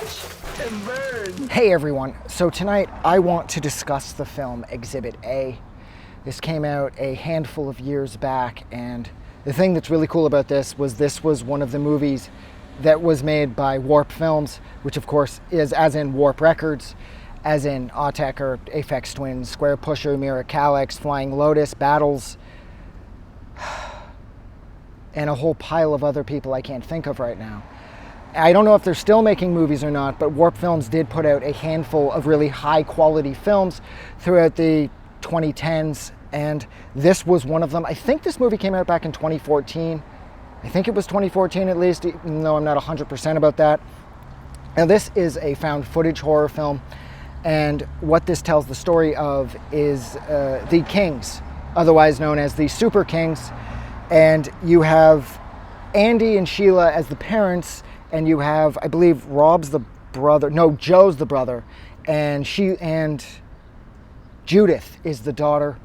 Watch and burn. Hey everyone, so tonight I want to discuss the film Exhibit A. This came out a handful of years back, and the thing that's really cool about this was one of the movies that was made by Warp Films, which of course is as in Warp Records, as in Autek or Aphex Twin, Square Pusher, Mira Calyx, Flying Lotus, Battles, and a whole pile of other people I can't think of right now. I don't know if they're still making movies or not, but Warp Films did put out a handful of really high quality films throughout the 2010s, and this was one of them. I think this movie came out back in 2014. I think it was 2014 at least, even though I'm not 100% about that. Now this is a found footage horror film, and what this tells the story of is the Kings, otherwise known as the Super Kings, and you have Andy and Sheila as the parents, and you have, I believe, Joe's the brother, and Judith is the daughter.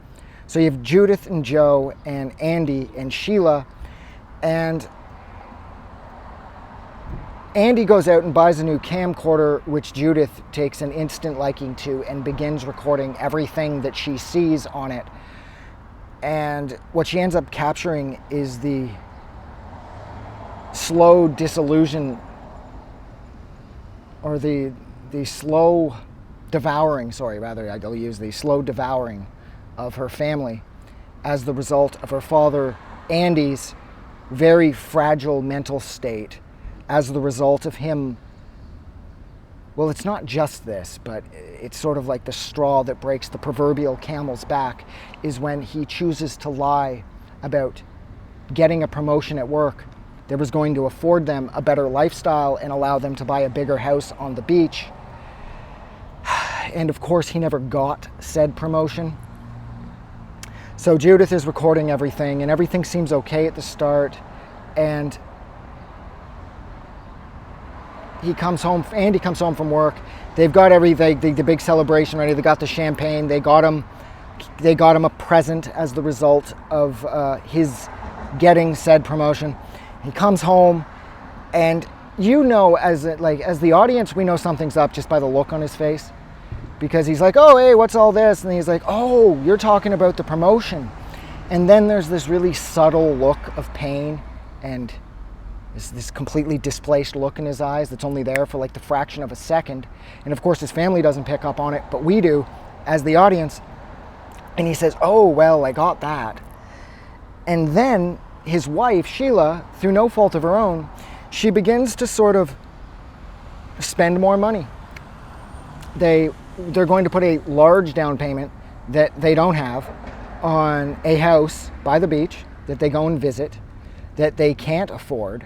So you have Judith and Joe and Andy and Sheila, and Andy goes out and buys a new camcorder, which Judith takes an instant liking to and begins recording everything that she sees on it. And what she ends up capturing is the slow disillusion, or the slow devouring, I'll use the slow devouring of her family as the result of her father, Andy's very fragile mental state, as the result of him. Well, it's not just this, but it's sort of like the straw that breaks the proverbial camel's back, is when he chooses to lie about getting a promotion at work that was going to afford them a better lifestyle and allow them to buy a bigger house on the beach. And of course, he never got said promotion. So Judith is recording everything, and everything seems okay at the start. And Andy comes home from work. They've got everything, the big celebration ready. They got the champagne. They got him a present as the result of his getting said promotion. He comes home, and as the audience, we know something's up just by the look on his face, because he's like, "Oh, hey, what's all this?" And he's like, "Oh, you're talking about the promotion." And then there's this really subtle look of pain and this completely displaced look in his eyes that's only there for like the fraction of a second. And of course, his family doesn't pick up on it, but we do as the audience. And he says, "Oh, well, I got that." And then his wife, Sheila, through no fault of her own, she begins to sort of spend more money. They're going to put a large down payment that they don't have on a house by the beach that they go and visit that they can't afford.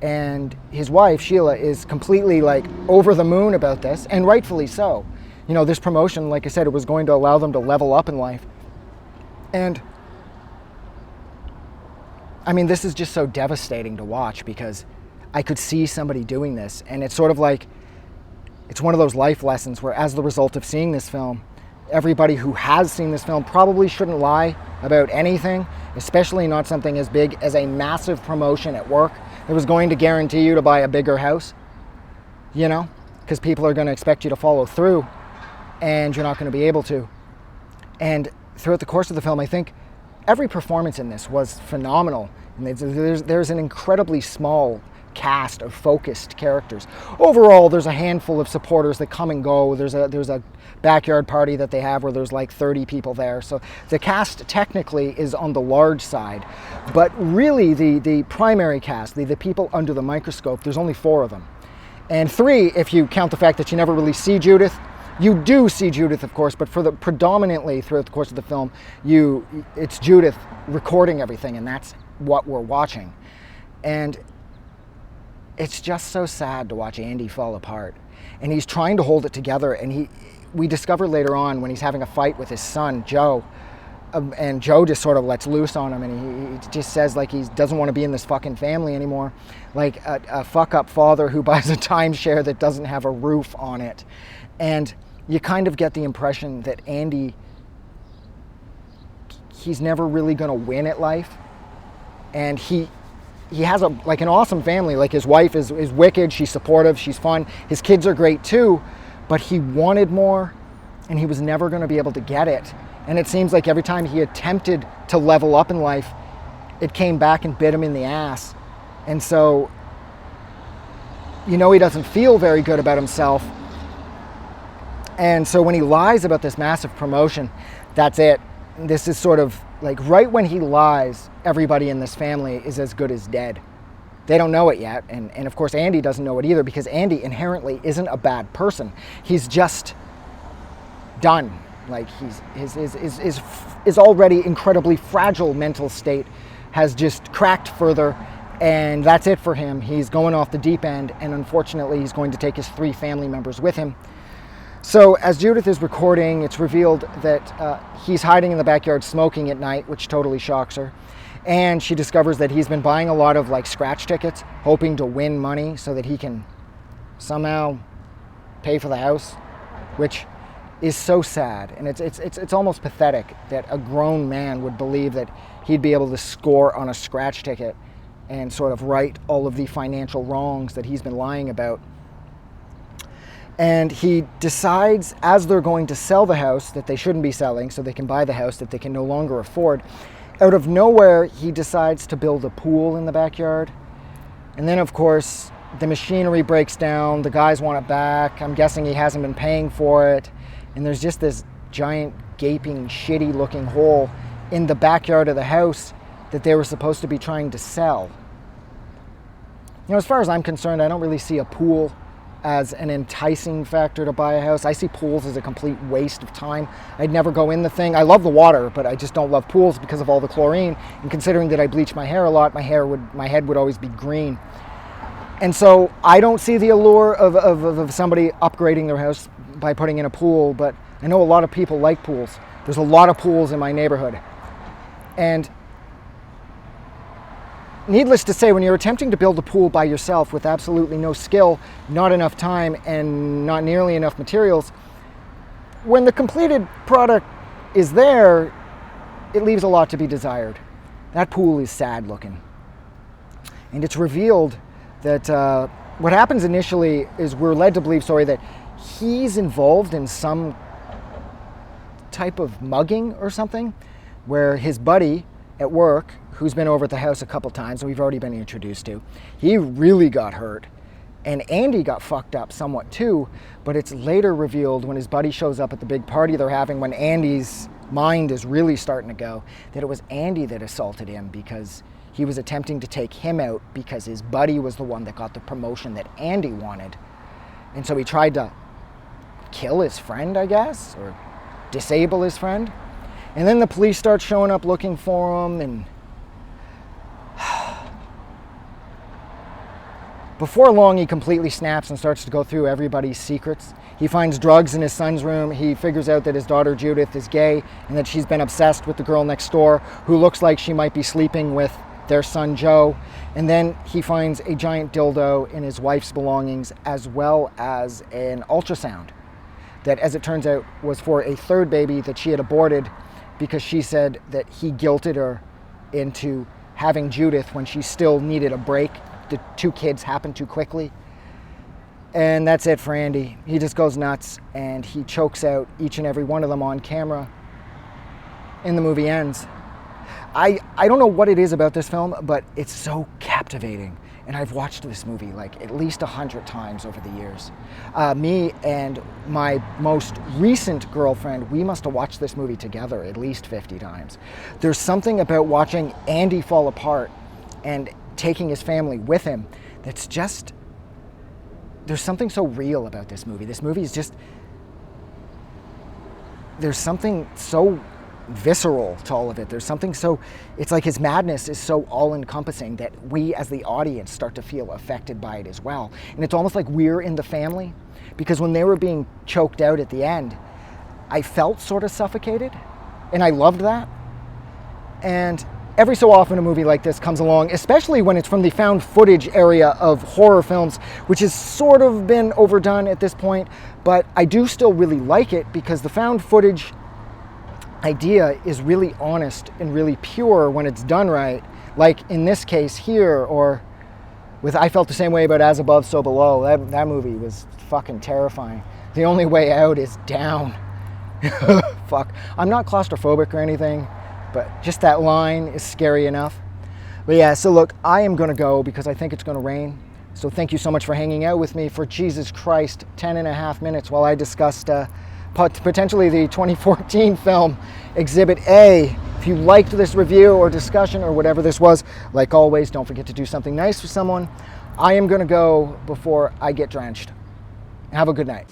And his wife, Sheila, is completely like over the moon about this, and rightfully so. This promotion, like I said, it was going to allow them to level up in life. And I mean, this is just so devastating to watch, because I could see somebody doing this, and it's sort of like, it's one of those life lessons where, as the result of seeing this film, everybody who has seen this film probably shouldn't lie about anything, especially not something as big as a massive promotion at work that was going to guarantee you to buy a bigger house, because people are going to expect you to follow through, and you're not going to be able to. And throughout the course of the film, I think every performance in this was phenomenal. And there's an incredibly small cast of focused characters. Overall, there's a handful of supporters that come and go. There's a backyard party that they have where there's like 30 people there. So the cast technically is on the large side. But really, the primary cast, the people under the microscope, there's only 4 of them. And 3, if you count the fact that you never really see Judith. You do see Judith, of course, but predominantly throughout the course of the film, it's Judith recording everything, and that's what we're watching. And it's just so sad to watch Andy fall apart. And he's trying to hold it together, and we discover later on when he's having a fight with his son, Joe, and Joe just sort of lets loose on him, and he just says like he doesn't want to be in this fucking family anymore, like a fuck-up father who buys a timeshare that doesn't have a roof on it. And you kind of get the impression that Andy, he's never really going to win at life, and he he has like an awesome family. Like his wife is wicked, she's supportive, she's fun. His kids are great too, but he wanted more and he was never going to be able to get it. And it seems like every time he attempted to level up in life, it came back and bit him in the ass. And so, he doesn't feel very good about himself. And so when he lies about this massive promotion, that's it. This is sort of like right when he lies, everybody in this family is as good as dead. They don't know it yet. And of course, Andy doesn't know it either, because Andy inherently isn't a bad person. He's just done. Like his already incredibly fragile mental state has just cracked further, and that's it for him. He's going off the deep end, and unfortunately he's going to take his 3 family members with him. So as Judith is recording, it's revealed that he's hiding in the backyard smoking at night, which totally shocks her. And she discovers that he's been buying a lot of like scratch tickets, hoping to win money so that he can somehow pay for the house, which is so sad. And it's almost pathetic that a grown man would believe that he'd be able to score on a scratch ticket and sort of right all of the financial wrongs that he's been lying about. And he decides, as they're going to sell the house that they shouldn't be selling so they can buy the house that they can no longer afford, out of nowhere he decides to build a pool in the backyard. And then of course the machinery breaks down, the guys want it back. I'm guessing he hasn't been paying for it. And there's just this giant gaping shitty looking hole in the backyard of the house that they were supposed to be trying to sell. As far as I'm concerned, I don't really see a pool as an enticing factor to buy a house. I see pools as a complete waste of time. I'd never go in the thing. I love the water, but I just don't love pools because of all the chlorine. And considering that I bleach my hair a lot, my head would always be green. And so I don't see the allure of somebody upgrading their house by putting in a pool, but I know a lot of people like pools. There's a lot of pools in my neighborhood. And needless to say, when you're attempting to build a pool by yourself with absolutely no skill, not enough time, and not nearly enough materials, when the completed product is there, it leaves a lot to be desired. That pool is sad looking. And it's revealed that what happens initially is we're led to believe, that he's involved in some type of mugging or something, where his buddy at work, who's been over at the house a couple times, and we've already been introduced to, he really got hurt. And Andy got fucked up somewhat too, but it's later revealed when his buddy shows up at the big party they're having, when Andy's mind is really starting to go, that it was Andy that assaulted him because he was attempting to take him out because his buddy was the one that got the promotion that Andy wanted. And so he tried to kill his friend, I guess, or disable his friend. And then the police start showing up looking for him, and before long he completely snaps and starts to go through everybody's secrets. He finds drugs in his son's room. He figures out that his daughter Judith is gay and that she's been obsessed with the girl next door who looks like she might be sleeping with their son Joe. And then he finds a giant dildo in his wife's belongings, as well as an ultrasound that, as it turns out, was for a third baby that she had aborted because she said that he guilted her into having Judith when she still needed a break. The 2 kids happened too quickly. And that's it for Andy. He just goes nuts and he chokes out each and every one of them on camera. And the movie ends. I don't know what it is about this film, but it's so captivating. And I've watched this movie like at least 100 times over the years. Me and my most recent girlfriend, we must have watched this movie together at least 50 times. There's something about watching Andy fall apart and taking his family with him that's just, there's something so real about this movie. This movie is just, there's something so visceral to all of it. There's something so, it's like his madness is so all-encompassing that we as the audience start to feel affected by it as well. And it's almost like we're in the family, because when they were being choked out at the end, I felt sort of suffocated, and I loved that. And every so often a movie like this comes along, especially when it's from the found footage area of horror films, which has sort of been overdone at this point, but I do still really like it because the found footage idea is really honest and really pure when it's done right. like in this case here, or with I felt the same way about As Above, So Below. That movie was fucking terrifying. The only way out is down. Fuck. I'm not claustrophobic or anything, but just that line is scary enough. But yeah, so look, I am going to go because I think it's going to rain. So thank you so much for hanging out with me for, Jesus Christ, 10 and a half minutes while I discussed potentially the 2014 film Exhibit A. If you liked this review or discussion or whatever this was, like always, don't forget to do something nice for someone. I am going to go before I get drenched. Have a good night.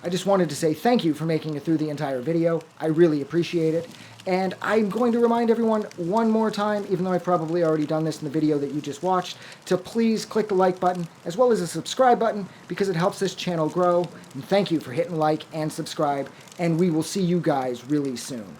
I just wanted to say thank you for making it through the entire video. I really appreciate it. And I'm going to remind everyone one more time, even though I've probably already done this in the video that you just watched, to please click the like button as well as the subscribe button because it helps this channel grow. And thank you for hitting like and subscribe, and we will see you guys really soon.